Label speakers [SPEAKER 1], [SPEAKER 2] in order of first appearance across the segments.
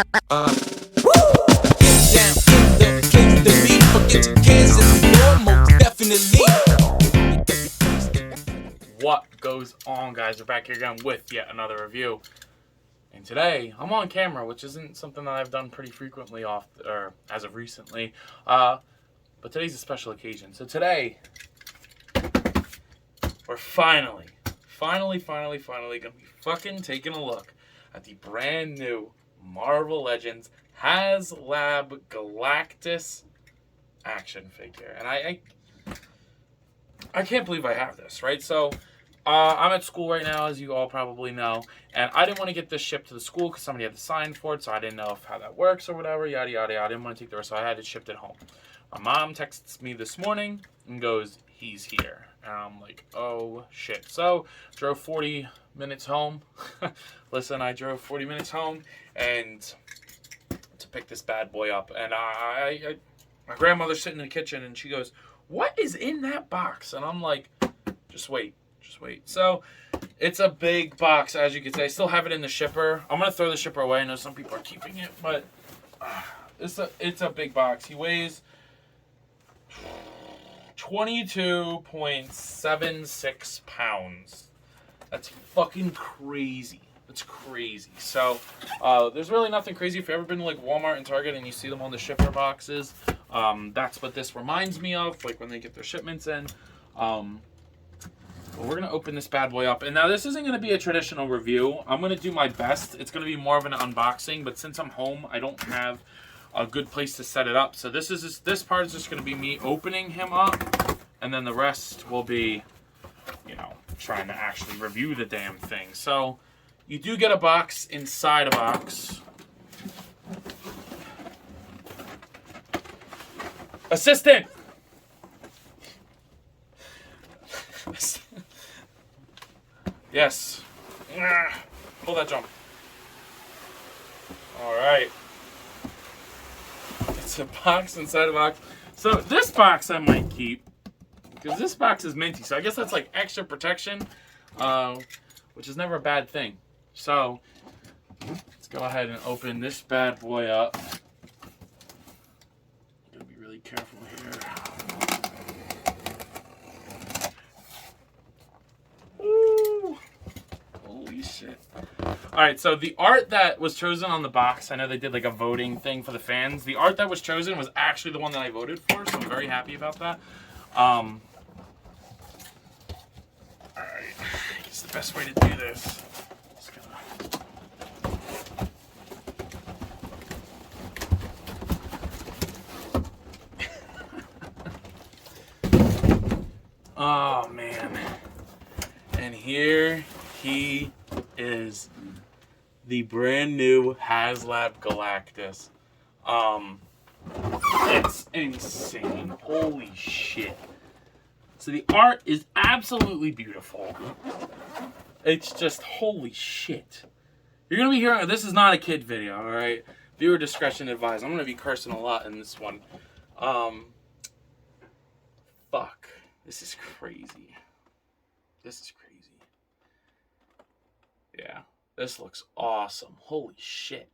[SPEAKER 1] down in the place to be. Forget your cares in the door, most definitely.
[SPEAKER 2] What goes on, guys? We're back here again with yet another review. And today, I'm on camera, which isn't something that I've done pretty frequently as of recently. But today's a special occasion. So today, we're finally gonna be fucking taking a look at the brand new Marvel Legends Haslab Galactus action figure. And I can't believe I have this, right? So, I'm at school right now, as you all probably know, and I didn't want to get this shipped to the school because somebody had to sign for it, so I didn't know how that works or whatever, yada, yada, yada. I didn't want to take the risk, so I had it shipped at home. My mom texts me this morning and goes, "He's here." And I'm like, oh, shit. So, drove 40 minutes home. Listen, I drove 40 minutes home and to pick this bad boy up. And my grandmother's sitting in the kitchen, and she goes, "What is in that box?" And I'm like, just wait. So, it's a big box, as you can see. I still have it in the shipper. I'm going to throw the shipper away. I know some people are keeping it, but it's a big box. He weighs 22.76 pounds. That's fucking crazy. That's crazy. So, there's really nothing crazy. If you've ever been to like Walmart and Target and you see them on the shipper boxes, that's what this reminds me of, like when they get their shipments in. But we're gonna open this bad boy up, and now this isn't gonna be a traditional review. I'm gonna do my best. It's gonna be more of an unboxing, but since I'm home, I don't have a good place to set it up. So this part is just gonna be me opening him up, and then the rest will be, trying to actually review the damn thing. So you do get a box inside a box. Assistant! Yes. Pull that jump. Alright. It's a box inside a box. So this box I might keep, because this box is minty. So I guess that's like extra protection, which is never a bad thing. So let's go ahead and open this bad boy up. Gotta be really careful here. Ooh. Holy shit. Alright, so the art that was chosen on the box, I know they did like a voting thing for the fans. The art that was chosen was actually the one that I voted for, so I'm very happy about that. Alright, I guess the best way to do this is oh man. And here he is, the brand new Haslab Galactus. It's insane. Holy shit. So the art is absolutely beautiful. It's just holy shit. You're gonna be hearing, this is not a kid video, alright? Viewer discretion advised. I'm gonna be cursing a lot in this one. Fuck. This is crazy. This is crazy. Yeah, this looks awesome. Holy shit.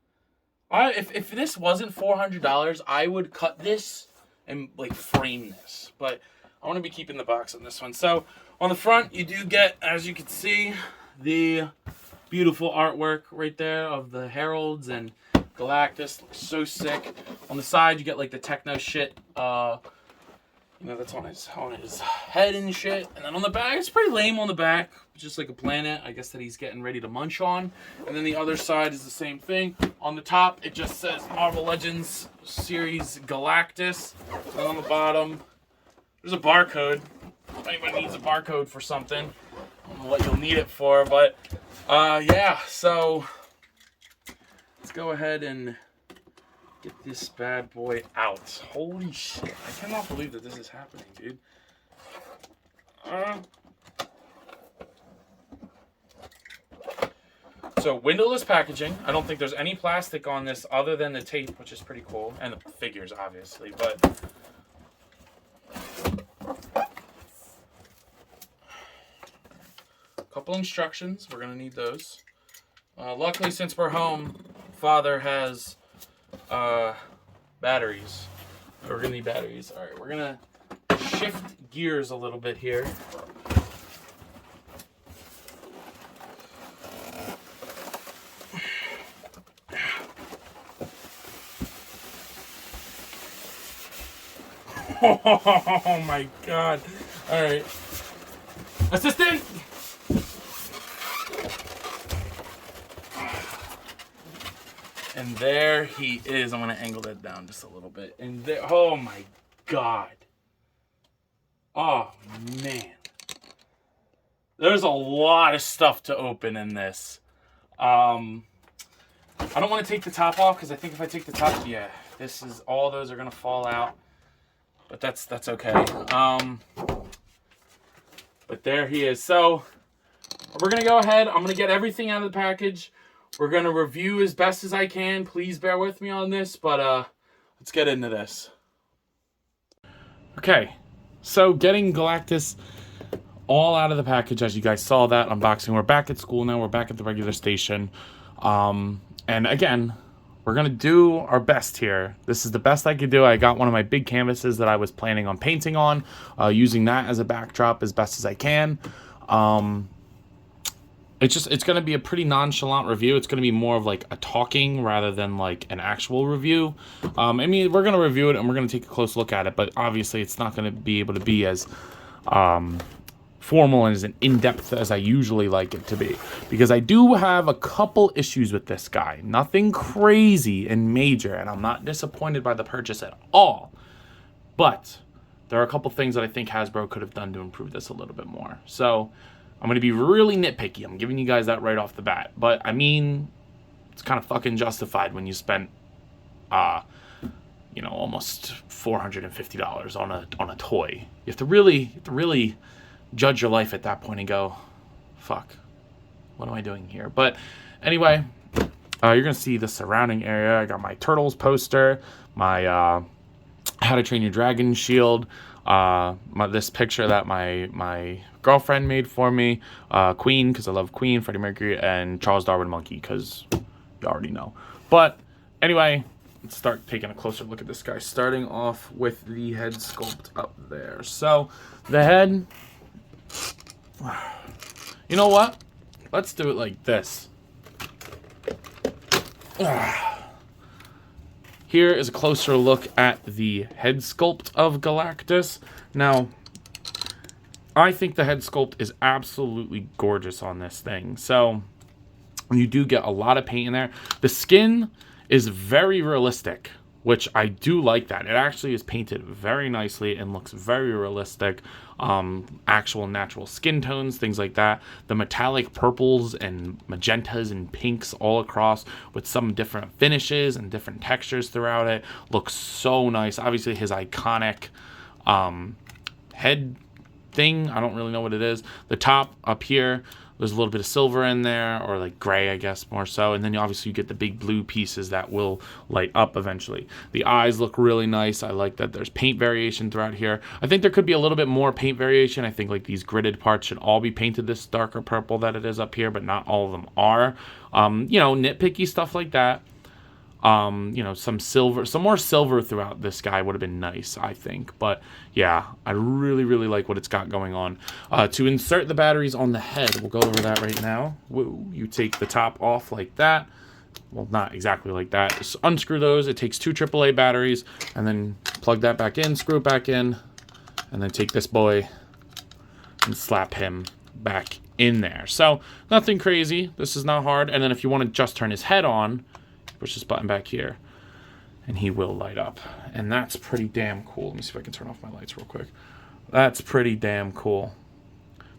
[SPEAKER 2] If this wasn't $400, I would cut this and like frame this. But I want to be keeping the box on this one. So on the front, you do get, as you can see, the beautiful artwork right there of the Heralds and Galactus. Looks so sick. On the side, you get like the techno shit. That's on his head and shit. And then on the back, it's pretty lame on the back. It's just like a planet, I guess, that he's getting ready to munch on. And then the other side is the same thing. On the top, it just says Marvel Legends Series Galactus. And on the bottom, there's a barcode. If anybody needs a barcode for something, I don't know what you'll need it for. But, yeah, so let's go ahead and get this bad boy out. Holy shit. I cannot believe that this is happening, dude. So, windowless packaging. I don't think there's any plastic on this other than the tape, which is pretty cool. And the figures, obviously. But a couple instructions. We're going to need those. Luckily, since we're home, father has batteries. We're gonna need batteries. All right, we're gonna shift gears a little bit here. Oh my god. All right. Assistant! And there he is. I'm going to angle that down just a little bit. And there, oh my god. Oh man. There's a lot of stuff to open in this. I don't want to take the top off because I think if I take the top, yeah, this is, all those are going to fall out. But that's okay. But there he is. So we're going to go ahead. I'm going to get everything out of the package. We're going to review as best as I can. Please bear with me on this. But let's get into this. Okay. So getting Galactus all out of the package, as you guys saw that unboxing. We're back at school now. We're back at the regular station. And again, we're going to do our best here. This is the best I could do. I got one of my big canvases that I was planning on painting on, using that as a backdrop as best as I can. It's going to be a pretty nonchalant review. It's going to be more of like a talking rather than like an actual review. I mean, we're going to review it and we're going to take a close look at it, but obviously it's not going to be able to be as formal and as in-depth as I usually like it to be, because I do have a couple issues with this guy. Nothing crazy and major, and I'm not disappointed by the purchase at all, but there are a couple things that I think Hasbro could have done to improve this a little bit more. So I'm going to be really nitpicky. I'm giving you guys that right off the bat, but I mean, it's kind of fucking justified when you spent you know, almost $450 on a toy. You have to really judge your life at that point and go, fuck, what am I doing here? But anyway, you're gonna see the surrounding area. I got my Turtles poster, my How to Train Your Dragon shield, this picture that my girlfriend made for me, Queen, because I love Queen, Freddie Mercury, and Charles Darwin Monkey, because you already know. But anyway, let's start taking a closer look at this guy, starting off with the head sculpt up there. So the head, you know what? Let's do it like this. Here is a closer look at the head sculpt of Galactus. Now, I think the head sculpt is absolutely gorgeous on this thing. So you do get a lot of paint in there. The skin is very realistic, which I do like that. It actually is painted very nicely and looks very realistic. Actual natural skin tones, things like that. The metallic purples and magentas and pinks all across with some different finishes and different textures throughout it. Looks so nice. Obviously his iconic head thing, I don't really know what it is. The top up here, there's a little bit of silver in there, or like gray, I guess, more so. And then obviously you get the big blue pieces that will light up eventually. The eyes look really nice. I like that there's paint variation throughout here. I think there could be a little bit more paint variation. I think like these gridded parts should all be painted this darker purple that it is up here, but not all of them are. You know, nitpicky stuff like that. You know, some more silver throughout this guy would have been nice, I think. But yeah, I really like what it's got going on. To insert the batteries on the head, we'll go over that right now. Woo, you take the top off like that. Well, not exactly like that. Just unscrew those. It takes 2 AAA batteries, and then plug that back in, screw it back in, and then take this boy and slap him back in there. So nothing crazy. This is not hard. And then if you want to just turn his head on, push this button back here and he will light up, and that's pretty damn cool. Let me see if I can turn off my lights real quick. That's pretty damn cool.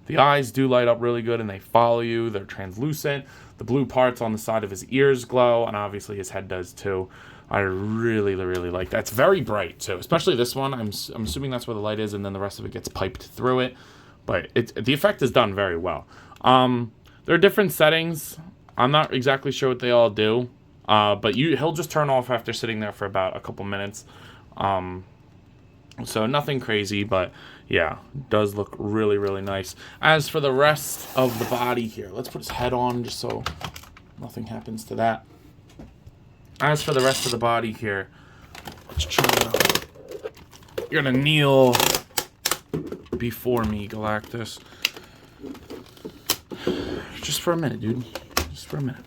[SPEAKER 2] The eyes do light up really good and they follow you. They're translucent. The blue parts on the side of his ears glow, and obviously his head does too. I really like that. It's very bright too, especially this one. I'm assuming that's where the light is, and then the rest of it gets piped through it, but the effect is done very well. There are different settings. I'm not exactly sure what they all do. But he'll just turn off after sitting there for about a couple minutes. So nothing crazy, but yeah, does look really nice. As for the rest of the body here, let's put his head on just so nothing happens to that. As for the rest of the body here, let's try to... You're gonna kneel before me, Galactus. Just for a minute, dude. Just for a minute.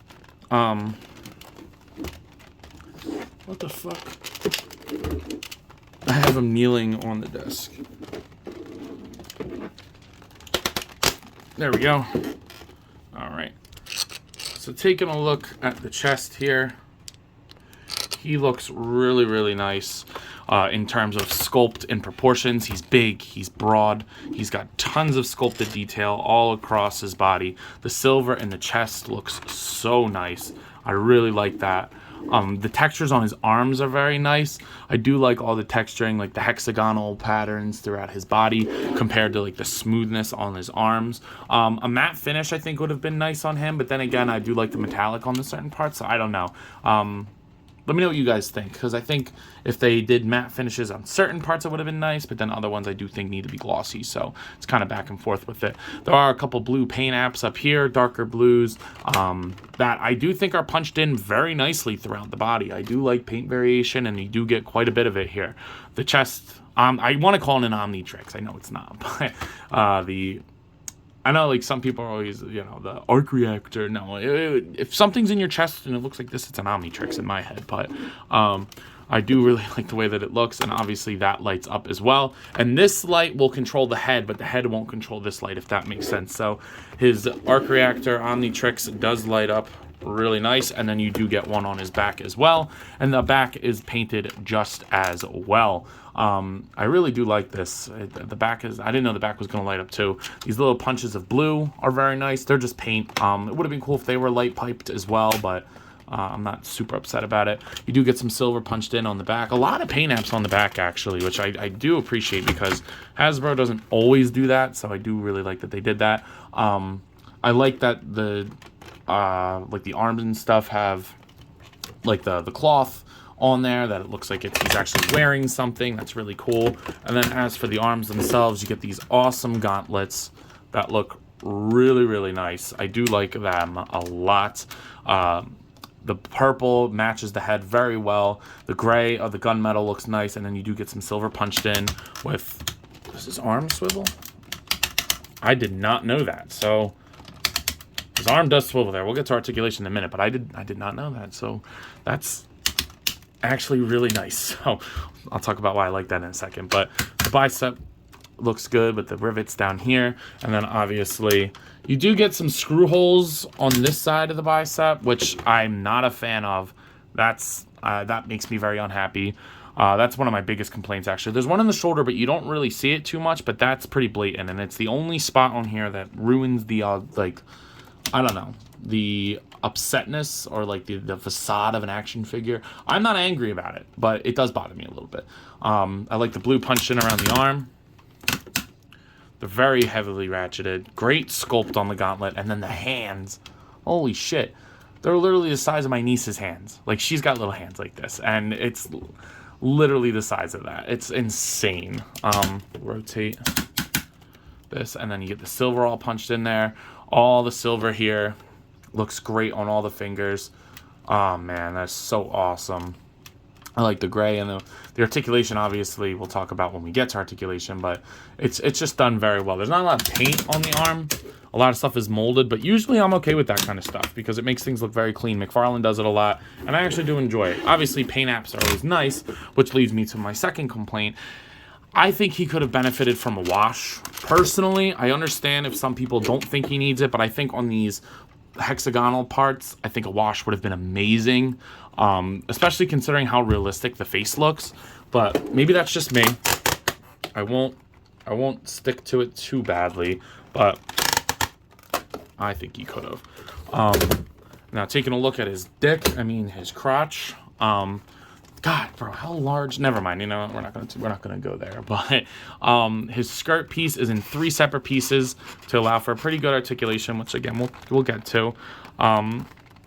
[SPEAKER 2] What the fuck? I have him kneeling on the desk. There we go. All right. So taking a look at the chest here, he looks really, really nice in terms of sculpt and proportions. He's big, he's broad, he's got tons of sculpted detail all across his body. The silver in the chest looks so nice. I really like that. The textures on his arms are very nice. I do like all the texturing, like the hexagonal patterns throughout his body compared to like the smoothness on his arms. A matte finish I think would have been nice on him, but then again, I do like the metallic on the certain parts, so I don't know. Let me know what you guys think, because I think if they did matte finishes on certain parts, it would have been nice, but then other ones I do think need to be glossy, so it's kind of back and forth with it. There are a couple blue paint apps up here, darker blues, that I do think are punched in very nicely throughout the body. I do like paint variation, and you do get quite a bit of it here. The chest, I want to call it an Omnitrix. I know it's not, but I know, like, some people are always, you know, the arc reactor. No, if something's in your chest and it looks like this, it's an Omnitrix in my head. But I do really like the way that it looks, and obviously that lights up as well. And this light will control the head, but the head won't control this light, if that makes sense. So his arc reactor Omnitrix does light up really nice, and then you do get one on his back as well, and the back is painted just as well. I really do like this. The back is, I didn't know the back was going to light up too. These little punches of blue are very nice. They're just paint. It would have been cool if they were light piped as well, but I'm not super upset about it. You do get some silver punched in on the back. A lot of paint apps on the back, actually, which I do appreciate, because Hasbro doesn't always do that, so I do really like that they did that. I like that the like the arms and stuff have like the cloth on there, that it looks like he's actually wearing something. That's really cool. And then as for the arms themselves, you get these awesome gauntlets that look really, really nice. I do like them a lot. The purple matches the head very well. The gray of the gunmetal looks nice, and then you do get some silver punched in with... Does his arm swivel? I did not know that. So his arm does swivel there. We'll get to articulation in a minute, but I did not know that. So that's actually really nice. So I'll talk about why I like that in a second. But the bicep looks good with the rivets down here, and then obviously you do get some screw holes on this side of the bicep, which I'm not a fan of. That makes me very unhappy. That's one of my biggest complaints, actually. There's one in the shoulder, but you don't really see it too much, but that's pretty blatant, and it's the only spot on here that ruins the like, I don't know, the upsetness or like the facade of an action figure. I'm not angry about it, but it does bother me a little bit. I like the blue punched in around the arm. They're very heavily ratcheted. Great sculpt on the gauntlet. And then the hands. Holy shit. They're literally the size of my niece's hands. Like, she's got little hands like this, and it's literally the size of that. It's insane. Rotate this, and then you get the silver all punched in there. All the silver here looks great on all the fingers. Oh man, that's so awesome. I like the gray, and the articulation, obviously we'll talk about when we get to articulation, but it's just done very well. There's not a lot of paint on the arm. A lot of stuff is molded, but usually I'm okay with that kind of stuff because it makes things look very clean. McFarlane does it a lot, and I actually do enjoy it. Obviously, paint apps are always nice, which leads me to my second complaint. I think he could have benefited from a wash. Personally, I understand if some people don't think he needs it, but I think on these hexagonal parts, I think a wash would have been amazing, especially considering how realistic the face looks. But maybe that's just me. I won't stick to it too badly, but I think he could have. Now taking a look at his dick, his crotch. God, bro, how large? Never mind. You know, we're not gonna go there. But his skirt piece is in 3 separate pieces to allow for a pretty good articulation, which again we'll get to.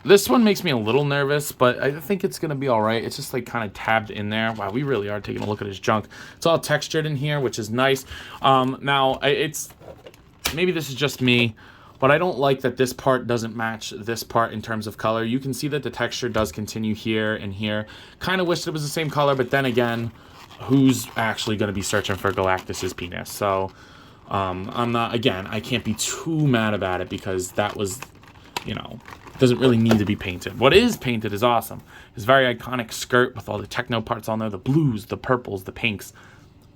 [SPEAKER 2] This one makes me a little nervous, but I think it's gonna be all right. It's just like kind of tabbed in there. Wow, we really are taking a look at his junk. It's all textured in here, which is nice. Now it's maybe this is just me,
[SPEAKER 3] but I don't like that this part doesn't match this part in terms of color. You can see that the texture does continue here and here. Kind of wish it was the same color, but then again, who's actually going to be searching for Galactus's penis? So I'm not, again, I can't be too mad about it because that was, you know, doesn't really need to be painted. What is painted is awesome. His very iconic skirt with all the techno parts on there, the blues, the purples, the pinks.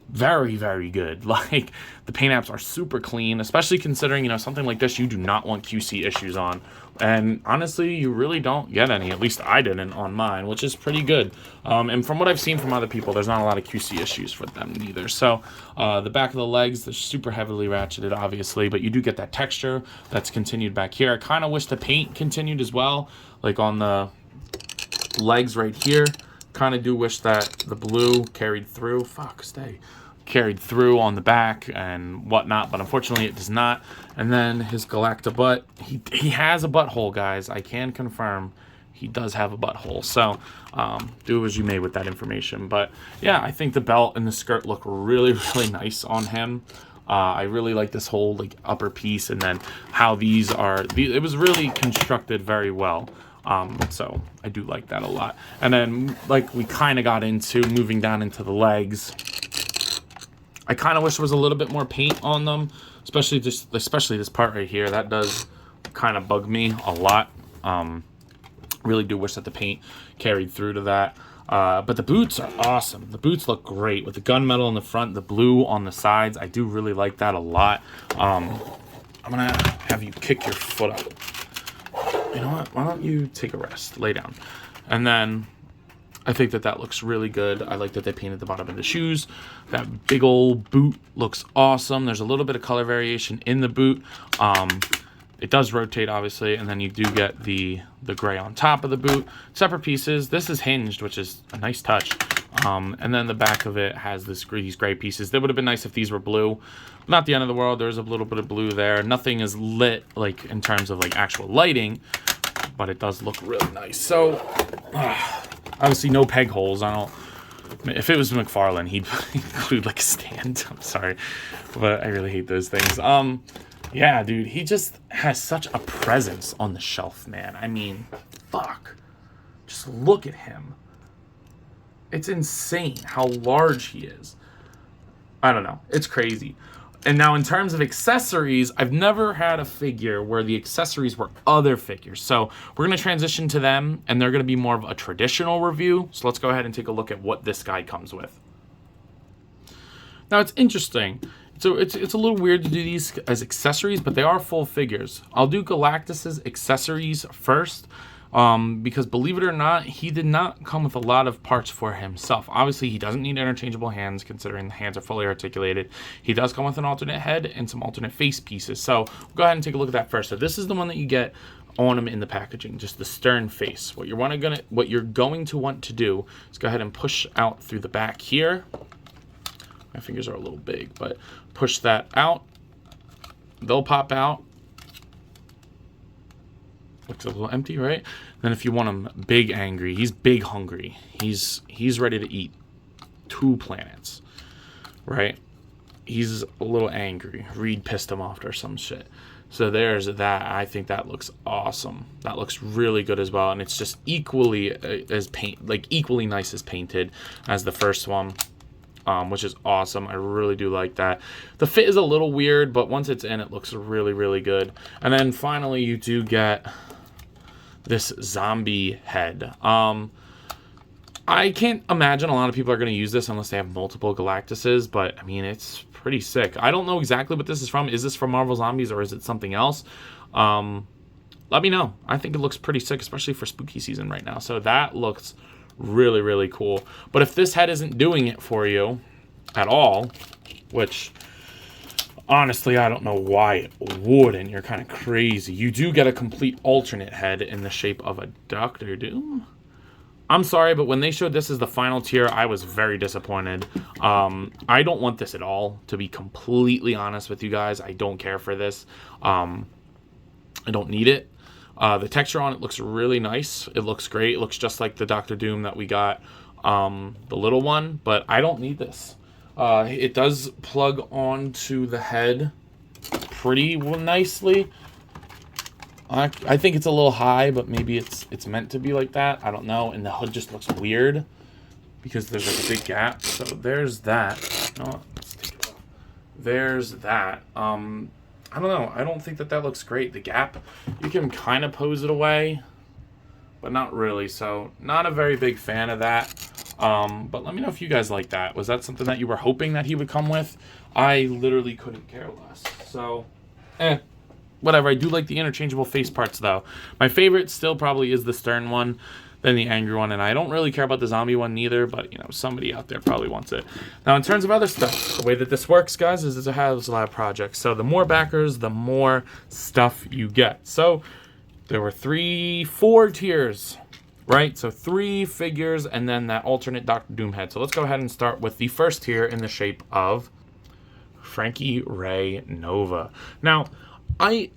[SPEAKER 3] Very, very good. Like, the paint apps are super clean, especially considering, you know, something like this you do not want QC issues on. And honestly, you really don't get any. At least I didn't on mine, which is pretty good. And from what I've seen from other people, there's not a lot of QC issues with them either. So the back of the legs, they're super heavily ratcheted, obviously, but you do get that texture that's continued back here. I kind of wish the paint continued as well, like on the legs right here. Kind of do wish that the blue carried through. Carried through on the back and whatnot, but unfortunately it does not. And then his Galacta butt, he has a butthole, guys. I can confirm he does have a butthole. So do as you may with that information. But yeah, I think the belt and the skirt look really, really nice on him. I really like this whole like upper piece, and then how these are. It was really constructed very well. So I do like that a lot. And then like we kind of got into moving down into the legs. I kind of wish there was a little bit more paint on them, especially this part right here. That does kind of bug me a lot. Really do wish that the paint carried through to that. But the boots are awesome. The boots look great with the gunmetal in the front, the blue on the sides. I do really like that a lot. I'm going to have you kick your foot up. You know what? Why don't you take a rest? Lay down. And then I think that looks really good. I like that they painted the bottom of the shoes. That big old boot looks awesome. There's a little bit of color variation in the boot. It does rotate, obviously, and then you do get the gray on top of the boot. Separate pieces. This is hinged, which is a nice touch. And then the back of it has these gray pieces. That would have been nice if these were blue. Not the end of the world. There's a little bit of blue there. Nothing is lit, like, in terms of, like, actual lighting, but it does look really nice. So, obviously, no peg holes. If it was McFarlane, he'd include, like, a stand. I'm sorry, but I really hate those things. Yeah, dude, he just has such a presence on the shelf, man. I mean, fuck. Just look at him. It's insane how large he is. I don't know. It's crazy. And now in terms of accessories, I've never had a figure where the accessories were other figures. So we're going to transition to them, and they're going to be more of a traditional review. So let's go ahead and take a look at what this guy comes with. Now, it's interesting. So it's a little weird to do these as accessories, but they are full figures. I'll do Galactus's accessories first, because believe it or not, he did not come with a lot of parts for himself. Obviously, he doesn't need interchangeable hands, considering the hands are fully articulated. He does come with an alternate head and some alternate face pieces. So we'll go ahead and take a look at that first. So this is the one that you get on him in the packaging, just the stern face. What you're going to want to do is go ahead and push out through the back here. My fingers are a little big, but push that out. They'll pop out. Looks a little empty, right? Then if you want him big angry, he's big hungry. He's ready to eat 2 planets, right? He's a little angry. Reed pissed him off or some shit. So there's that. I think that looks awesome. That looks really good as well, and it's just equally equally nice as painted as the first one. Which is awesome. I really do like that. The fit is a little weird, but once it's in, it looks really, really good. And then finally, you do get this zombie head. I can't imagine a lot of people are going to use this unless they have multiple Galactuses, but I mean, it's pretty sick. I don't know exactly what this is from. Is this from Marvel Zombies or is it something else? Let me know. I think it looks pretty sick, especially for spooky season right now. So that looks really, really cool. But if this head isn't doing it for you at all, which honestly I don't know why it wouldn't, you're kind of crazy, you do get a complete alternate head in the shape of a Doctor Doom. I'm sorry, but when they showed this as the final tier, I was very disappointed. I don't want this at all, to be completely honest with you guys. I don't care for this. I don't need it. The texture on it looks really nice. It looks great. It looks just like the Doctor Doom that we got, the little one, but I don't need this. It does plug onto the head pretty nicely. I think it's a little high, but maybe it's meant to be like that. I don't know. And the hood just looks weird because there's like a big gap. So there's that. Oh, let's take it off. There's that. I don't know. I don't think that looks great. The gap, you can kind of pose it away, but not really. So not a very big fan of that. But let me know if you guys like that. Was that something that you were hoping that he would come with? I literally couldn't care less. So, whatever. I do like the interchangeable face parts, though. My favorite still probably is the stern one, then the angry one, and I don't really care about the zombie one neither, but, you know, somebody out there probably wants it. Now, in terms of other stuff, the way that this works, guys, is it's a Haslab project. So the more backers, the more stuff you get. So there were 4 tiers, right? So 3 figures and then that alternate Dr. Doom head. So let's go ahead and start with the first tier in the shape of Frankie Ray Nova. Now, I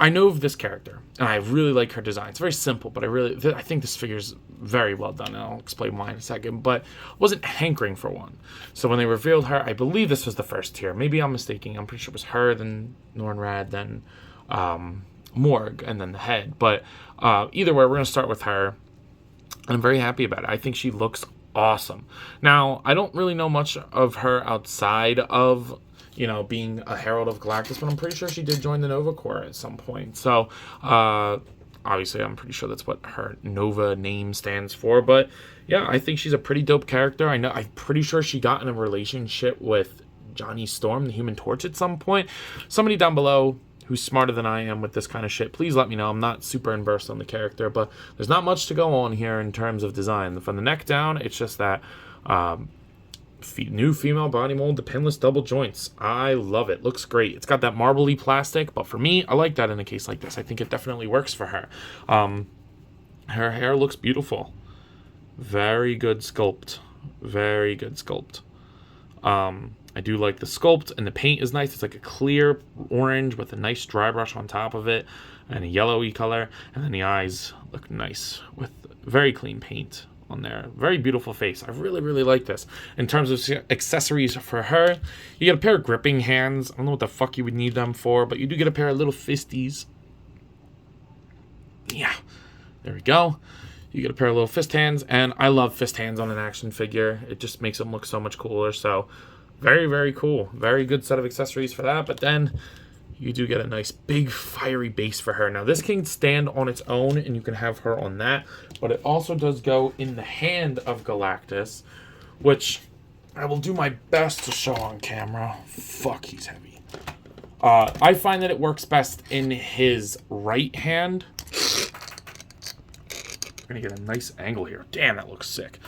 [SPEAKER 3] know of this character, and I really like her design. It's very simple, but I think this figure's very well done, and I'll explain why in a second, but I wasn't hankering for one. So when they revealed her, I believe this was the first tier. Maybe I'm mistaken. I'm pretty sure it was her, then Nornrad, then Morg, and then the head. But either way, we're going to start with her, and I'm very happy about it. I think she looks awesome. Now, I don't really know much of her outside of, you know, being a Herald of Galactus, but I'm pretty sure she did join the Nova Corps at some point. So, obviously, I'm pretty sure that's what her Nova name stands for. But, yeah, I think she's a pretty dope character. I'm pretty sure she got in a relationship with Johnny Storm, the Human Torch, at some point. Somebody down below who's smarter than I am with this kind of shit, please let me know. I'm not super versed on the character, but there's not much to go on here in terms of design. From the neck down, it's just that new female body mold, the pinless double joints. I love it. Looks great. It's got that marbly plastic, but for me, I like that in a case like this. I think it definitely works for her. Her hair looks beautiful. Very good sculpt. Very good sculpt. I do like the sculpt, and the paint is nice. It's like a clear orange with a nice dry brush on top of it and a yellowy color. And then the eyes look nice with very clean paint on there. Very beautiful face. I really, really like this. In terms of accessories for her, you get a pair of gripping hands. I don't know what the fuck you would need them for, but you do get a pair of little fisties. Yeah, there we go. You get a pair of little fist hands, and I love fist hands on an action figure. It just makes them look so much cooler. So very, very cool. Very good set of accessories for that. But then you do get a nice big fiery base for her. Now this can stand on its own, and you can have her on that, but it also does go in the hand of Galactus, which I will do my best to show on camera. Fuck, he's heavy. I find that it works best in his right hand. We're gonna get a nice angle here. Damn, that looks sick.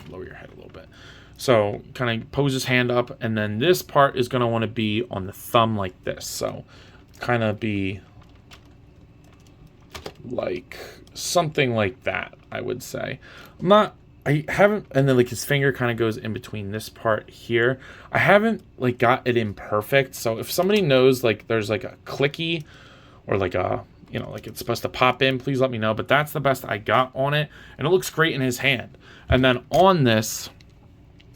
[SPEAKER 3] Lower your head a little bit. So kind of pose his hand up, and then this part is going to want to be on the thumb like this. So kind of be like something like that, I would say. I haven't, and then like his finger kind of goes in between this part here. I haven't like got it in perfect. So if somebody knows like there's like a clicky or like a, you know, like it's supposed to pop in, please let me know. But that's the best I got on it, and it looks great in his hand. And then on this,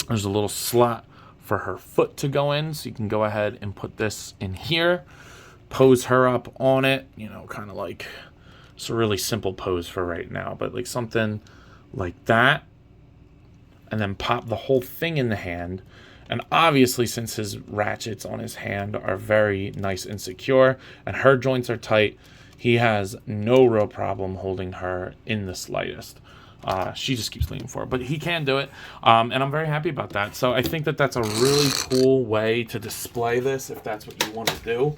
[SPEAKER 3] there's a little slot for her foot to go in, so you can go ahead and put this in here, pose her up on it, you know, kind of like, it's a really simple pose for right now, but like something like that, and then pop the whole thing in the hand. And obviously, since his ratchets on his hand are very nice and secure, and her joints are tight, he has no real problem holding her in the slightest. She just keeps leaning forward, but he can do it, and I'm very happy about that. So I think that that's a really cool way to display this if that's what you want to do.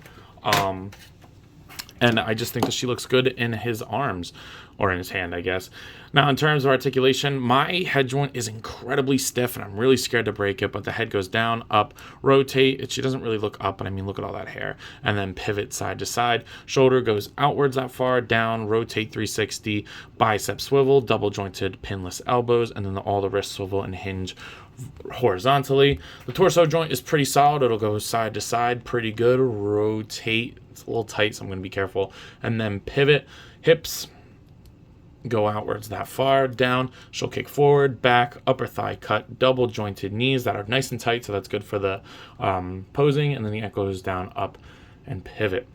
[SPEAKER 3] And I just think that she looks good in his arms, or in his hand, I guess. Now, in terms of articulation, my head joint is incredibly stiff, and I'm really scared to break it, but the head goes down, up, rotate. She doesn't really look up, but I mean, look at all that hair. And then pivot side to side. Shoulder goes outwards that far, down, rotate 360, bicep swivel, double jointed pinless elbows, and then all the wrists swivel and hinge horizontally. The torso joint is pretty solid. It'll go side to side, pretty good. Rotate. It's a little tight, so I'm going to be careful. And then pivot, hips go outwards that far, down, she'll kick forward, back, upper thigh cut, double jointed knees that are nice and tight, so that's good for the posing, and then the ankle goes down, up, and pivot.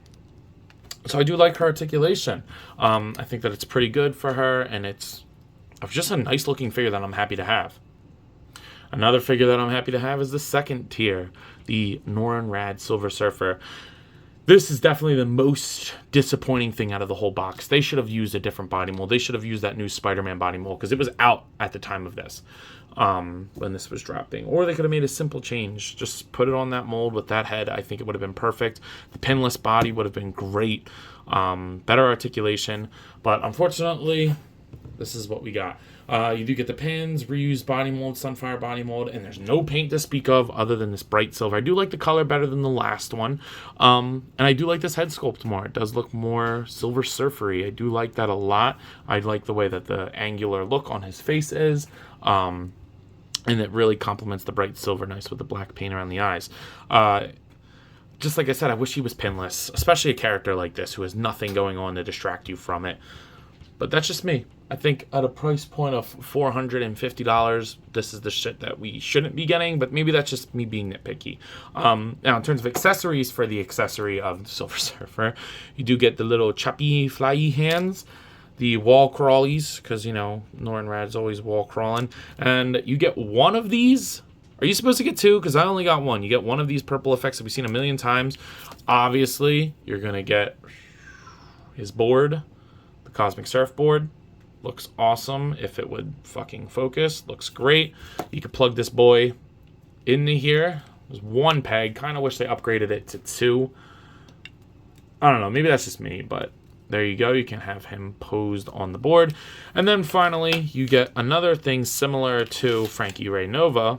[SPEAKER 3] So I do like her articulation. I think that it's pretty good for her, and it's just a nice looking figure that I'm happy to have. Another figure that I'm happy to have is the second tier, the Norrin Rad Silver Surfer. This is definitely the most disappointing thing out of the whole box. They should have used a different body mold. They should have used that new Spider-Man body mold, because it was out at the time of this, when this was dropping. Or they could have made a simple change. Just put it on that mold with that head. I think it would have been perfect. The pinless body would have been great. Better articulation. But unfortunately, this is what we got. You do get the pins, reused body mold, Sunfire body mold, and there's no paint to speak of other than this bright silver. I do like the color better than the last one. And I do like this head sculpt more. It does look more Silver Surfery. I do like that a lot. I like the way that the angular look on his face is. And it really complements the bright silver nice with the black paint around the eyes. Just like I said, I wish he was pinless, especially a character like this who has nothing going on to distract you from it. But that's just me. I think at a price point of $450, this is the shit that we shouldn't be getting, but maybe that's just me being nitpicky. Now, in terms of accessories for the accessory of the Silver Surfer, you do get the little choppy, flyy hands, the wall crawlies, because, you know, Norrin Rad's always wall crawling, and you get one of these. Are you supposed to get two? Because I only got one. You get one of these purple effects that we've seen a million times. Obviously, you're going to get his board, the Cosmic Surfboard. Looks awesome if it would fucking focus. Looks great. You could plug this boy into here. There's one peg. Kind of wish they upgraded it to two. I don't know. Maybe that's just me, but there you go. You can have him posed on the board. And then finally, you get another thing similar to Frankie Ray Nova.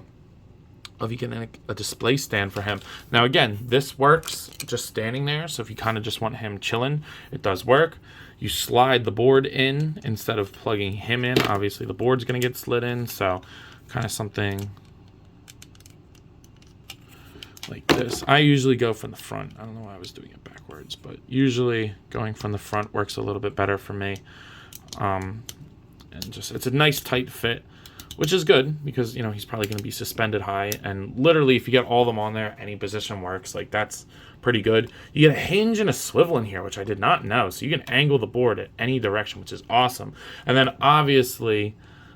[SPEAKER 3] Of you get a display stand for him. Now again, this works just standing there. So if you kind of just want him chilling, it does work. You slide the board in instead of plugging him in. Obviously, the board's going to get slid in, so kind of something like this. I usually go from the front. I don't know why I was doing it backwards, but usually going from the front works a little bit better for me. And just it's a nice tight fit, which is good because, you know, he's probably going to be suspended high. And literally, if you get all of them on there, any position works. Like, that's pretty good. You get a hinge and a swivel in here, which I did not know. So you can angle the board at any direction, which is awesome. And then obviously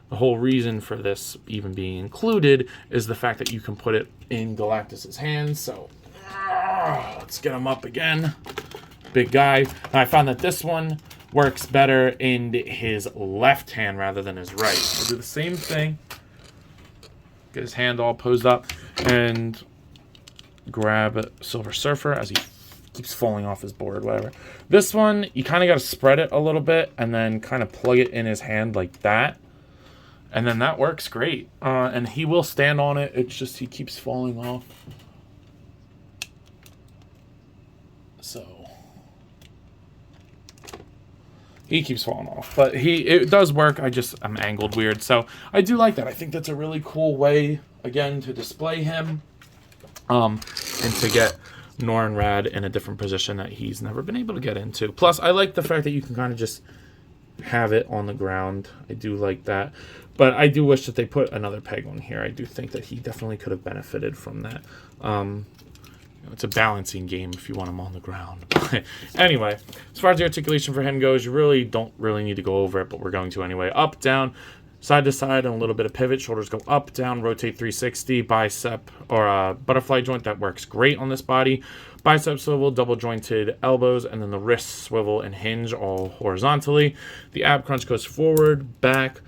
[SPEAKER 3] the whole reason for this even being included is the fact that you can put it in Galactus's hands. So let's get him up again. Big guy. Now I found that this one works better in his left hand rather than his right. I'll do the same thing. Get his hand all posed up and grab Silver Surfer as he keeps falling off his board, whatever. This one, you kind of got to spread it a little bit and then kind of plug it in his hand like that. And then that works great. And he will stand on it. It's just he keeps falling off. So he keeps falling off. But it does work. I'm angled weird. So I do like that. I think that's a really cool way, again, to display him. And to get Norrin Rad in a different position that he's never been able to get into. Plus, I like the fact that you can kind of just have it on the ground. I do like that. But I do wish that they put another peg on here. I do think that he definitely could have benefited from that. It's a balancing game if you want him on the ground. Anyway, as far as the articulation for him goes, you don't need to go over it, but we're going to anyway. Up, down, side to side, and a little bit of pivot. Shoulders go up, down, rotate 360, bicep or butterfly joint. That works great on this body. Bicep swivel, double jointed elbows, and then the wrist swivel and hinge all horizontally. The ab crunch goes forward, back,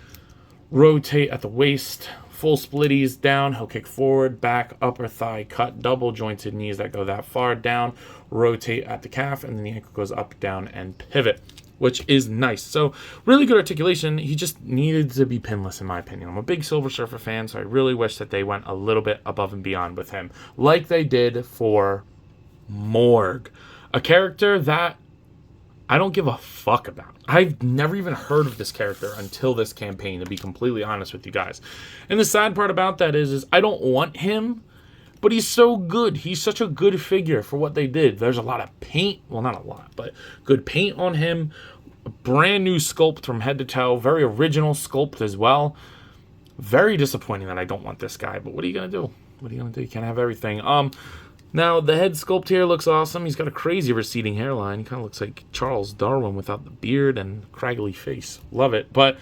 [SPEAKER 3] rotate at the waist, full splitties down. He'll kick forward, back, upper thigh cut, double jointed knees that go that far down, rotate at the calf, and then the ankle goes up, down, and pivot, which is nice. So really good articulation. He just needed to be pinless, in my opinion. I'm a big Silver Surfer fan, so I really wish that they went a little bit above and beyond with him, like they did for Morg, a character that I don't give a fuck about. I've never even heard of this character until this campaign, to be completely honest with you guys. And the sad part about that is I don't want him, but he's so good. He's such a good figure for what they did. There's a lot of paint. Well, not a lot, but good paint on him. A brand new sculpt from head to toe. Very original sculpt as well. Very disappointing that I don't want this guy, but what are you going to do? What are you going to do? You can't have everything. Now, the head sculpt here looks awesome. He's got a crazy receding hairline. He kind of looks like Charles Darwin without the beard and craggly face. Love it. But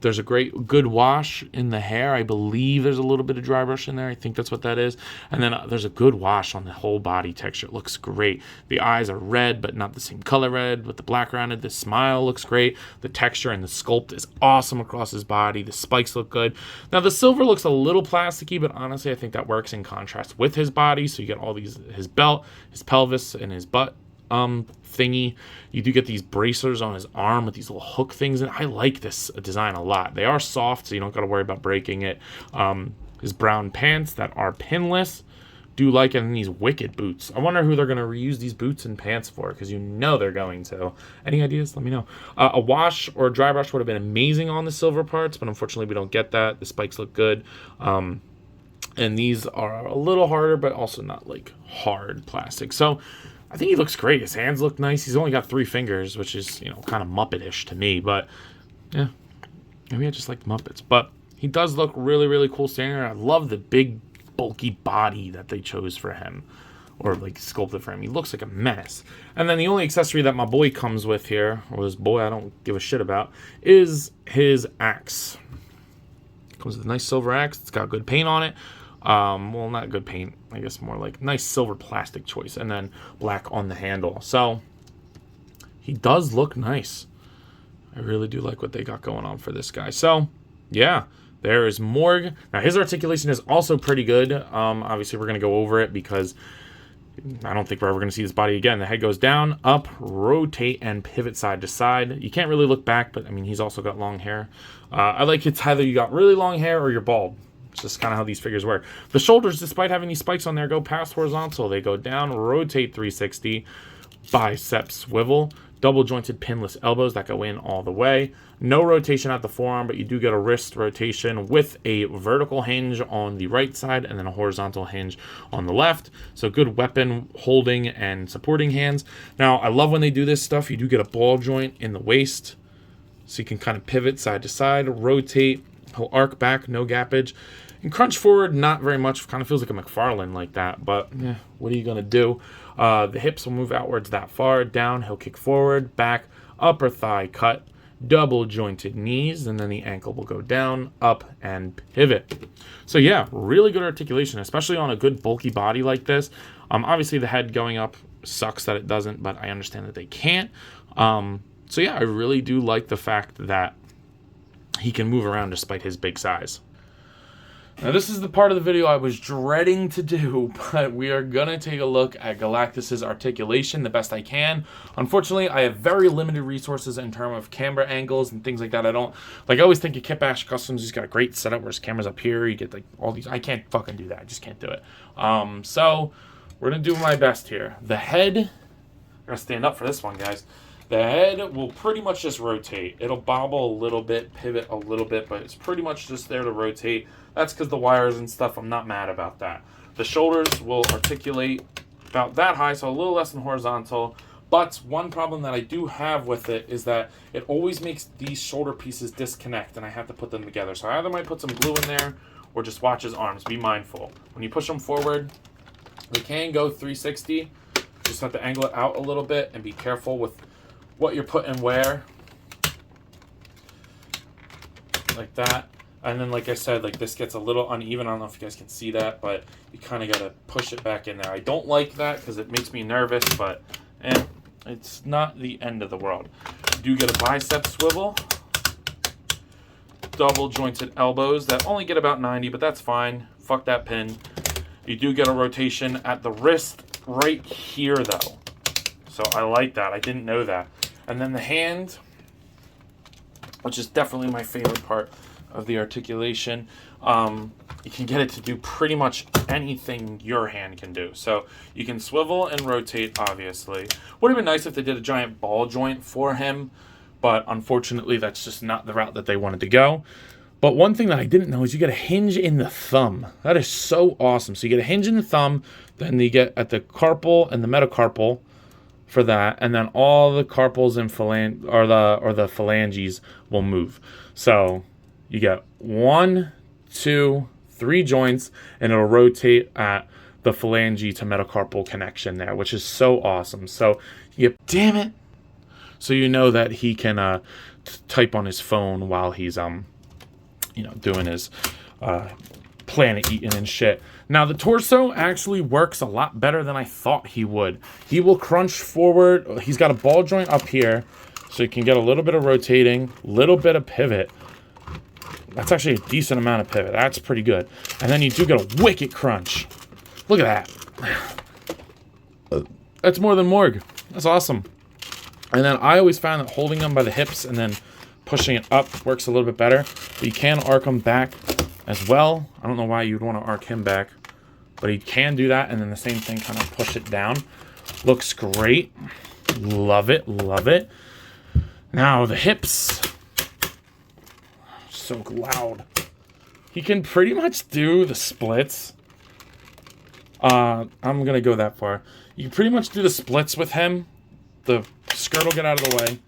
[SPEAKER 3] there's a good wash in the hair. I believe there's a little bit of dry brush in there. I think that's what that is. And then there's a good wash on the whole body texture. It looks great. The eyes are red, but not the same color red with the black around it. The smile looks great. The texture and the sculpt is awesome across his body. The spikes look good. Now, the silver looks a little plasticky, but honestly, I think that works in contrast with his body. So you get all these, his belt, his pelvis, and his butt thingy. You do get these bracers on his arm with these little hook things, and I like this design a lot. They are soft, so you don't got to worry about breaking it. His brown pants that are pinless, do like it, and these wicked boots. I wonder who they're going to reuse these boots and pants for, because you know they're going to. Any ideas? Let me know. A wash or a dry brush would have been amazing on the silver parts, but unfortunately we don't get that. The spikes look good. And these are a little harder, but also not like hard plastic. So I think he looks great. His hands look nice. He's only got 3 fingers, which is, you know, kind of Muppet-ish to me. But, yeah, maybe I just like the Muppets. But he does look really, really cool standing there. I love the big, bulky body that they chose for him, or, like, sculpted for him. He looks like a menace. And then the only accessory that my boy comes with here, or this boy I don't give a shit about, is his axe. Comes with a nice silver axe. It's got good paint on it. Well, not good paint, I guess more like nice silver plastic choice, and then black on the handle. So he does look nice. I really do like what they got going on for this guy. So yeah, there is Morg. Now his articulation is also pretty good. Obviously we're going to go over it because I don't think we're ever going to see this body again. The head goes down, up, rotate, and pivot side to side. You can't really look back, but I mean, he's also got long hair. I like it's either you got really long hair or you're bald. It's just kind of how these figures work. The shoulders, despite having these spikes on there, go past horizontal. They go down, rotate 360, bicep swivel, double jointed pinless elbows that go in all the way. No rotation at the forearm, but you do get a wrist rotation with a vertical hinge on the right side and then a horizontal hinge on the left. So good weapon holding and supporting hands. Now, I love when they do this stuff. You do get a ball joint in the waist, so you can kind of pivot side to side, rotate. He'll arc back, no gappage. And crunch forward, not very much. Kind of feels like a McFarlane like that, but yeah, what are you going to do? The hips will move outwards that far. Down, he'll kick forward, back, upper thigh cut, double jointed knees, and then the ankle will go down, up, and pivot. So yeah, really good articulation, especially on a good bulky body like this. Obviously the head going up sucks that it doesn't, but I understand that they can't. So yeah, I really do like the fact that he can move around despite his big size. Now this is the part of the video I was dreading to do, but we are going to take a look at Galactus's articulation the best I can. Unfortunately, I have very limited resources in terms of camera angles and things like that. I always think of Kit Bash Customs, he's got a great setup where his camera's up here. You get like all these, I can't fucking do that. I just can't do it. So we're going to do my best here. The head, I'm going to stand up for this one, guys. The head will pretty much just rotate. It'll bobble a little bit, pivot a little bit, but it's pretty much just there to rotate. That's because the wires and stuff, I'm not mad about that. The shoulders will articulate about that high, so a little less than horizontal. But one problem that I do have with it is that it always makes these shoulder pieces disconnect, and I have to put them together. So I either might put some glue in there or just watch his arms. Be mindful. When you push them forward, they can go 360. Just have to angle it out a little bit and be careful with what you're putting where, like that. And then, like I said, like this gets a little uneven. I don't know if you guys can see that, but you kind of got to push it back in there. I don't like that because it makes me nervous, but it's not the end of the world. You do get a bicep swivel, double jointed elbows that only get about 90, but that's fine. Fuck that pin. You do get a rotation at the wrist right here, though. So I like that. I didn't know that. And then the hand, which is definitely my favorite part of the articulation. You can get it to do pretty much anything your hand can do. So you can swivel and rotate, obviously. Would have been nice if they did a giant ball joint for him, but unfortunately that's just not the route that they wanted to go. But one thing that I didn't know is you get a hinge in the thumb. That is so awesome. So you get a hinge in the thumb, then you get at the carpal and the metacarpal for that, and then all the carpals and the phalanges will move. So you get 1, 2, 3 joints, and it'll rotate at the phalange to metacarpal connection there, which is so awesome. So, damn it. So you know that he can type on his phone while he's doing his planet eating and shit. Now the torso actually works a lot better than I thought he would. He will crunch forward. He's got a ball joint up here, so you can get a little bit of rotating, little bit of pivot. That's actually a decent amount of pivot. That's pretty good. And then you do get a wicked crunch. Look at that. That's more than Morg. That's awesome. And then I always found that holding them by the hips and then pushing it up works a little bit better. But you can arc them back as well. I don't know why you'd want to arc him back, but he can do that. And then the same thing, kind of push it down. Looks great. Love it. Love it. Now the hips. So loud. He can pretty much do the splits. I'm going to go that far. You can pretty much do the splits with him. The skirt will get out of the way.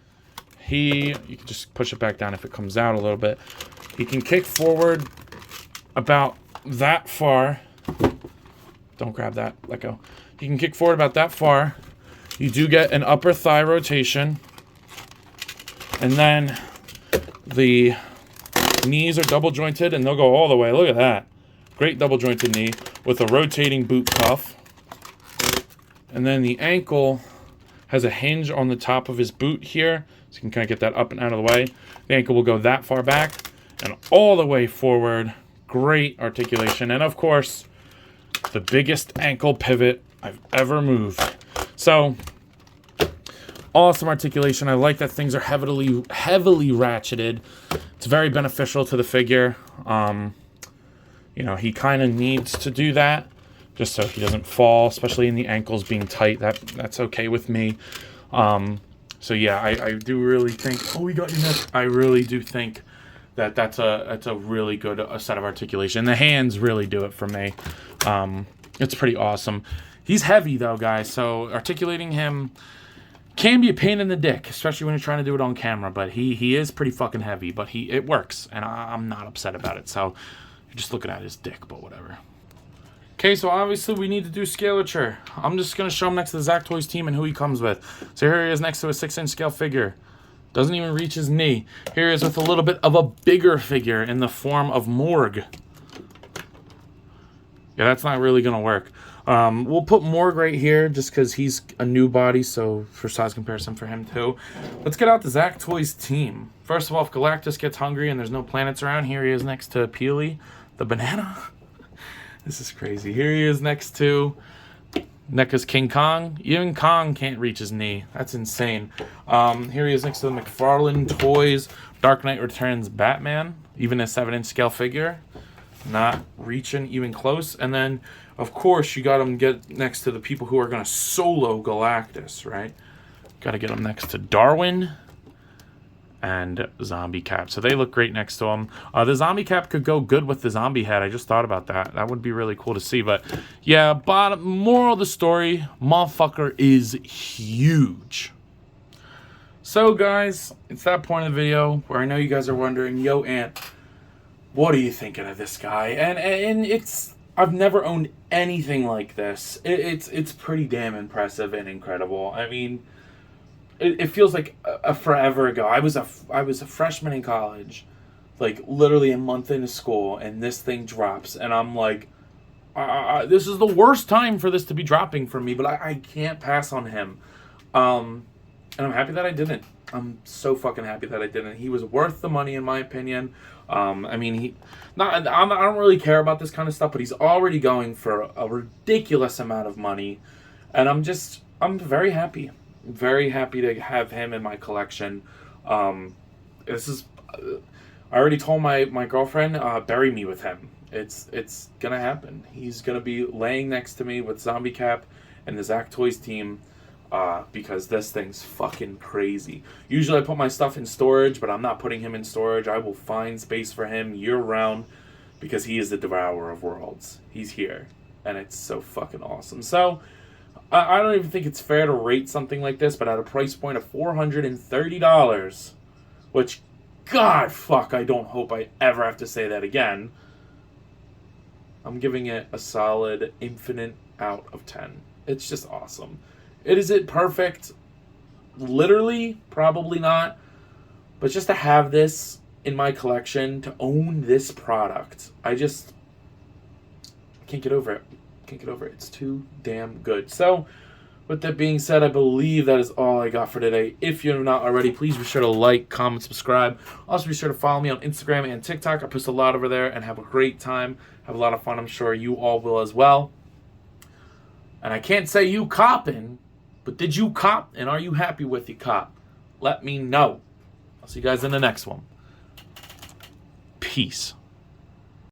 [SPEAKER 3] You can just push it back down if it comes out a little bit. He can kick forward about that far. Don't grab that. Let go. He can kick forward about that far. You do get an upper thigh rotation. And then the knees are double jointed and they'll go all the way. Look at that. Great double jointed knee with a rotating boot cuff. And then the ankle has a hinge on the top of his boot here. So you can kind of get that up and out of the way. The ankle will go that far back and all the way forward. Great articulation. And of course, the biggest ankle pivot I've ever moved. So, awesome articulation. I like that things are heavily ratcheted. It's very beneficial to the figure. He kind of needs to do that just so he doesn't fall, especially in the ankles being tight. That's okay with me. So yeah, I do really think. Oh, we got your neck. I really do think that's a really good set of articulation. The hands really do it for me. It's pretty awesome. He's heavy though, guys. So articulating him can be a pain in the dick, especially when you're trying to do it on camera. But he is pretty fucking heavy. But it works, and I'm not upset about it. So you're just looking at his dick, but whatever. Okay, so obviously we need to do scalature. I'm just going to show him next to the Zach Toys team and who he comes with. So here he is next to a 6-inch scale figure. Doesn't even reach his knee. Here he is with a little bit of a bigger figure in the form of Morg. Yeah, that's not really going to work. We'll put Morg right here just because he's a new body, so for size comparison for him too. Let's get out the Zach Toys team. First of all, if Galactus gets hungry and there's no planets around, here he is next to Peely, the banana. This is crazy. Here he is next to NECA's King Kong. Even Kong can't reach his knee. That's insane. Here he is next to the McFarlane Toys Dark Knight Returns Batman. Even a 7-inch scale figure. Not reaching even close. And then, of course, you got him get next to the people who are going to solo Galactus, right? Got to get him next to Darwin and Zombie Cap. So they look great next to him. The Zombie Cap could go good with the zombie head. I just thought about that. That would be really cool to see. But yeah, moral of the story, motherfucker is huge. So guys, it's that point of the video where I know you guys are wondering, yo, Ant, what are you thinking of this guy? And I've never owned anything like this. It's pretty damn impressive and incredible. I mean, it feels like a forever ago. I was a freshman in college, like literally a month into school, and this thing drops, and I'm like, this is the worst time for this to be dropping for me, but I can't pass on him. And I'm happy that I didn't. I'm so fucking happy that I didn't. He was worth the money, in my opinion. I mean, I don't really care about this kind of stuff, but he's already going for a ridiculous amount of money, and I'm very happy. Very happy to have him in my collection. I already told my girlfriend, bury me with him. It's gonna happen. He's gonna be laying next to me with Zombie Cap and the Zach Toys team, because this thing's fucking crazy. Usually I put my stuff in storage, but I'm not putting him in storage. I will find space for him year round because he is the devourer of worlds. He's here, and it's so fucking awesome. So I don't even think it's fair to rate something like this, but at a price point of $430, which, God, fuck, I don't hope I ever have to say that again. I'm giving it a solid infinite out of 10. It's just awesome. Is it perfect? Literally, probably not. But just to have this in my collection, to own this product, I just can't get over it. Can't get over it. It's too damn good. So, with that being said, I believe that is all I got for today. If you're not already, please be sure to like, comment, subscribe. Also, be sure to follow me on Instagram and TikTok. I post a lot over there and have a great time. Have a lot of fun. I'm sure you all will as well. And I can't say you copping, but did you cop? And are you happy with your cop? Let me know. I'll see you guys in the next one. Peace.